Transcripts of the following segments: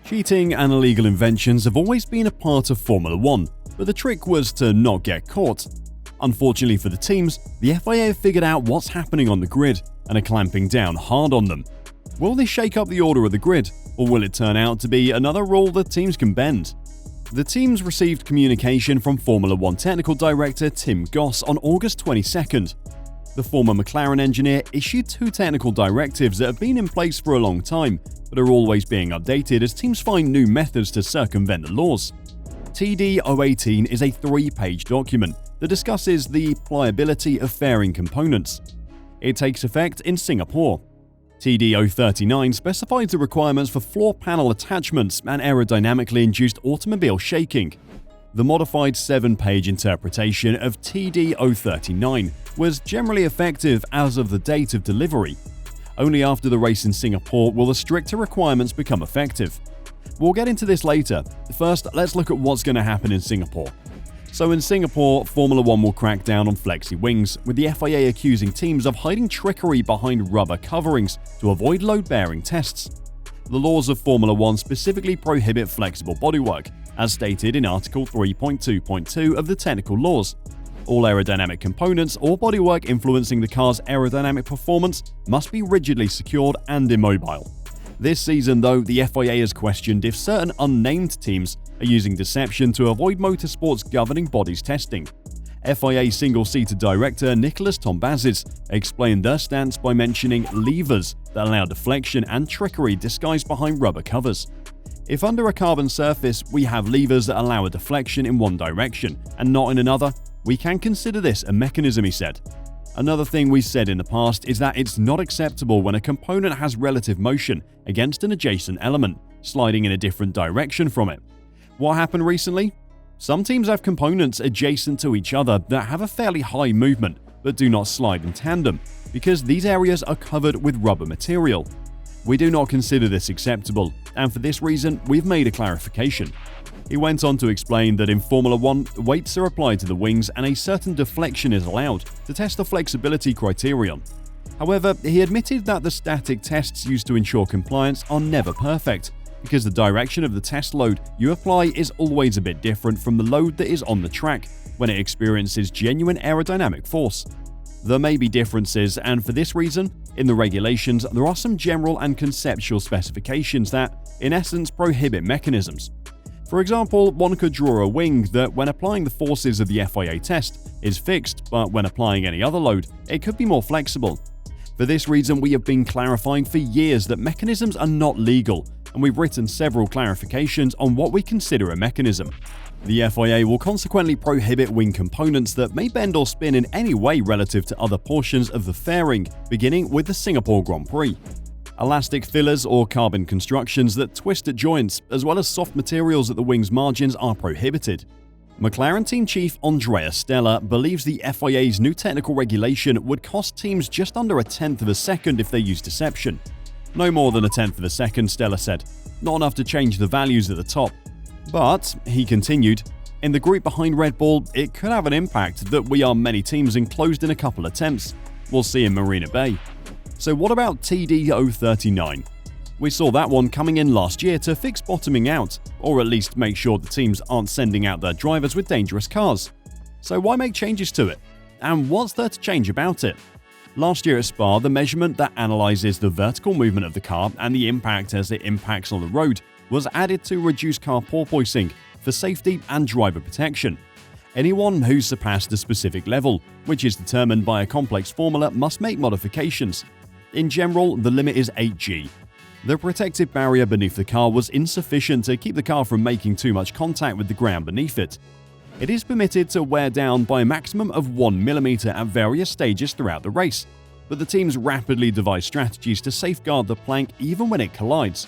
Cheating and illegal inventions have always been a part of Formula 1, but the trick was to not get caught. Unfortunately for the teams, the FIA have figured out what's happening on the grid and are clamping down hard on them. Will this shake up the order of the grid, or will it turn out to be another rule that teams can bend? The teams received communication from Formula 1 Technical Director Tim Goss on August 22nd. The former McLaren engineer issued two technical directives that have been in place for a long time, but are always being updated as teams find new methods to circumvent the laws. TD 018 is a 3-page document that discusses the pliability of fairing components. It takes effect in Singapore. TD 039 specifies the requirements for floor panel attachments and aerodynamically induced automobile shaking. The modified 7-page interpretation of TD 039 was generally effective as of the date of delivery. Only after the race in Singapore will the stricter requirements become effective. We'll get into this later. First, let's look at what's going to happen in Singapore. So in Singapore, Formula 1 will crack down on flexi-wings, with the FIA accusing teams of hiding trickery behind rubber coverings to avoid load-bearing tests. The laws of Formula 1 specifically prohibit flexible bodywork, as stated in Article 3.2.2 of the technical laws. All aerodynamic components or bodywork influencing the car's aerodynamic performance must be rigidly secured and immobile. This season, though, the FIA has questioned if certain unnamed teams are using deception to avoid motorsport's governing body's testing. FIA single-seater director Nicholas Tombazis explained their stance by mentioning levers that allow deflection and trickery disguised behind rubber covers. If under a carbon surface we have levers that allow a deflection in one direction and not in another, we can consider this a mechanism, he said. Another thing we've said in the past is that it's not acceptable when a component has relative motion against an adjacent element, sliding in a different direction from it. What happened recently? Some teams have components adjacent to each other that have a fairly high movement but do not slide in tandem because these areas are covered with rubber material. We do not consider this acceptable, and for this reason, we've made a clarification. He went on to explain that in Formula 1, weights are applied to the wings and a certain deflection is allowed to test the flexibility criterion. However, he admitted that the static tests used to ensure compliance are never perfect, because the direction of the test load you apply is always a bit different from the load that is on the track when it experiences genuine aerodynamic force. There may be differences, and for this reason, in the regulations there are some general and conceptual specifications that, in essence, prohibit mechanisms. For example, one could draw a wing that, when applying the forces of the FIA test, is fixed, but when applying any other load, it could be more flexible. For this reason, we have been clarifying for years that mechanisms are not legal, and we've written several clarifications on what we consider a mechanism. The FIA will consequently prohibit wing components that may bend or spin in any way relative to other portions of the fairing, beginning with the Singapore Grand Prix. Elastic fillers or carbon constructions that twist at joints, as well as soft materials at the wing's margins, are prohibited. McLaren team chief Andrea Stella believes the FIA's new technical regulation would cost teams just under a tenth of a second if they use deception. No more than a tenth of a second, Stella said. Not enough to change the values at the top. But, he continued, in the group behind Red Bull, it could have an impact that we are many teams enclosed in a couple attempts. We'll see in Marina Bay. So what about TD 039? We saw that one coming in last year to fix bottoming out, or at least make sure the teams aren't sending out their drivers with dangerous cars. So why make changes to it? And what's there to change about it? Last year at Spa, the measurement that analyzes the vertical movement of the car and the impact as it impacts on the road was added to reduce car porpoising for safety and driver protection. Anyone who surpassed a specific level, which is determined by a complex formula, must make modifications. In general, the limit is 8G. The protective barrier beneath the car was insufficient to keep the car from making too much contact with the ground beneath it. It is permitted to wear down by a maximum of 1mm at various stages throughout the race, but the teams rapidly devise strategies to safeguard the plank even when it collides.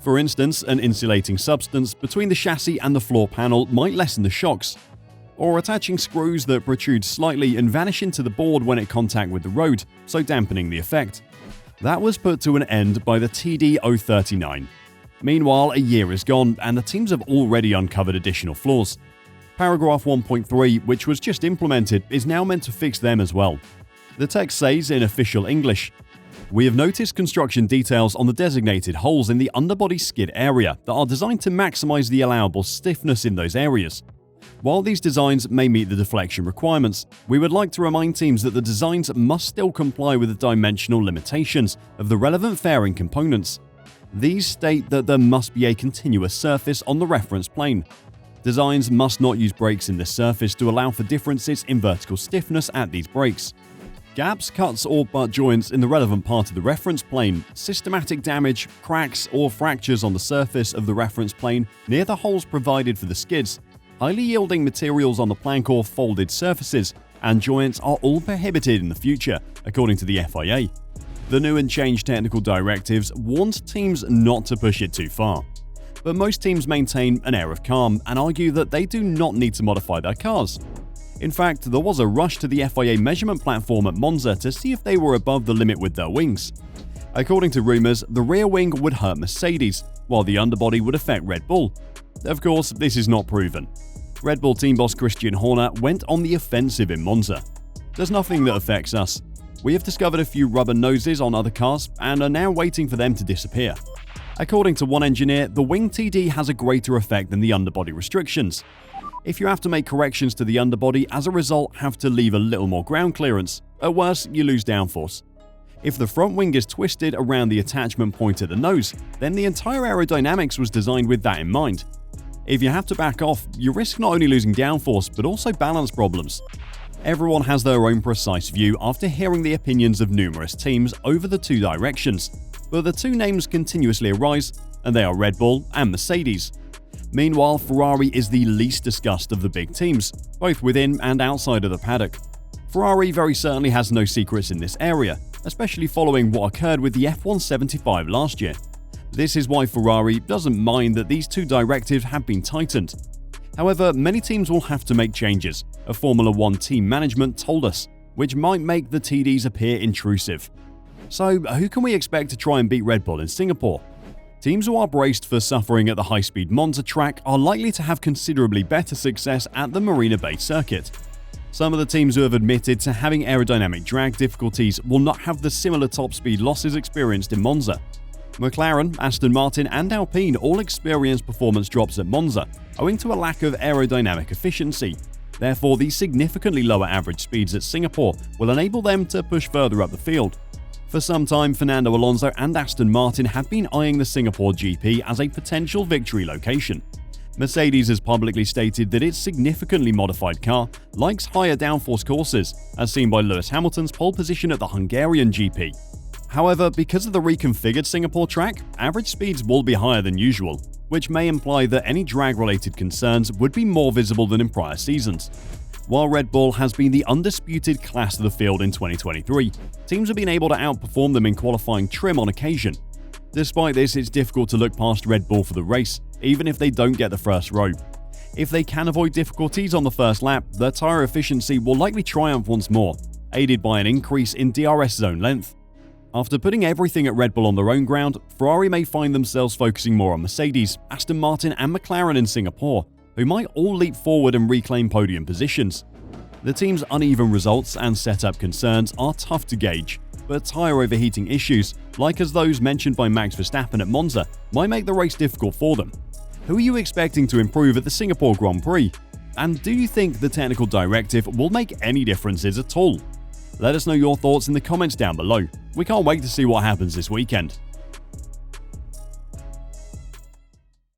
For instance, an insulating substance between the chassis and the floor panel might lessen the shocks, or attaching screws that protrude slightly and vanish into the board when it contact with the road, so dampening the effect. That was put to an end by the TD 039. Meanwhile, a year is gone and the teams have already uncovered additional flaws. Paragraph 1.3, which was just implemented, is now meant to fix them as well. The text says in official English, We have noticed construction details on the designated holes in the underbody skid area that are designed to maximize the allowable stiffness in those areas. While these designs may meet the deflection requirements, we would like to remind teams that the designs must still comply with the dimensional limitations of the relevant fairing components. These state that there must be a continuous surface on the reference plane. Designs must not use breaks in this surface to allow for differences in vertical stiffness at these breaks. Gaps, cuts, or butt joints in the relevant part of the reference plane, systematic damage, cracks, or fractures on the surface of the reference plane near the holes provided for the skids, highly yielding materials on the plank or folded surfaces, and joints are all prohibited in the future, according to the FIA. The new and changed technical directives warned teams not to push it too far. But most teams maintain an air of calm and argue that they do not need to modify their cars. In fact, there was a rush to the FIA measurement platform at Monza to see if they were above the limit with their wings. According to rumours, the rear wing would hurt Mercedes, while the underbody would affect Red Bull. Of course, this is not proven. Red Bull team boss Christian Horner went on the offensive in Monza. There's nothing that affects us. We have discovered a few rubber noses on other cars and are now waiting for them to disappear. According to one engineer, the wing TD has a greater effect than the underbody restrictions. If you have to make corrections to the underbody, as a result have to leave a little more ground clearance. At worst, you lose downforce. If the front wing is twisted around the attachment point at the nose, then the entire aerodynamics was designed with that in mind. If you have to back off, you risk not only losing downforce but also balance problems. Everyone has their own precise view after hearing the opinions of numerous teams over the two directions, but the two names continuously arise, and they are Red Bull and Mercedes. Meanwhile, Ferrari is the least discussed of the big teams, both within and outside of the paddock. Ferrari very certainly has no secrets in this area, especially following what occurred with the F175 last year. This is why Ferrari doesn't mind that these two directives have been tightened. However, many teams will have to make changes, a Formula 1 team management told us, which might make the TDs appear intrusive. So, who can we expect to try and beat Red Bull in Singapore? Teams who are braced for suffering at the high-speed Monza track are likely to have considerably better success at the Marina Bay circuit. Some of the teams who have admitted to having aerodynamic drag difficulties will not have the similar top speed losses experienced in Monza. McLaren, Aston Martin, and Alpine all experienced performance drops at Monza, owing to a lack of aerodynamic efficiency. Therefore, these significantly lower average speeds at Singapore will enable them to push further up the field. For some time, Fernando Alonso and Aston Martin have been eyeing the Singapore GP as a potential victory location. Mercedes has publicly stated that its significantly modified car likes higher downforce courses, as seen by Lewis Hamilton's pole position at the Hungarian GP. However, because of the reconfigured Singapore track, average speeds will be higher than usual, which may imply that any drag-related concerns would be more visible than in prior seasons. While Red Bull has been the undisputed class of the field in 2023, teams have been able to outperform them in qualifying trim on occasion. Despite this, it's difficult to look past Red Bull for the race, even if they don't get the first row. If they can avoid difficulties on the first lap, their tyre efficiency will likely triumph once more, aided by an increase in DRS zone length. After putting everything at Red Bull on their own ground, Ferrari may find themselves focusing more on Mercedes, Aston Martin, and McLaren in Singapore, who might all leap forward and reclaim podium positions. The team's uneven results and setup concerns are tough to gauge, but tyre overheating issues, like as those mentioned by Max Verstappen at Monza, might make the race difficult for them. Who are you expecting to improve at the Singapore Grand Prix? And do you think the technical directive will make any differences at all? Let us know your thoughts in the comments down below. We can't wait to see what happens this weekend.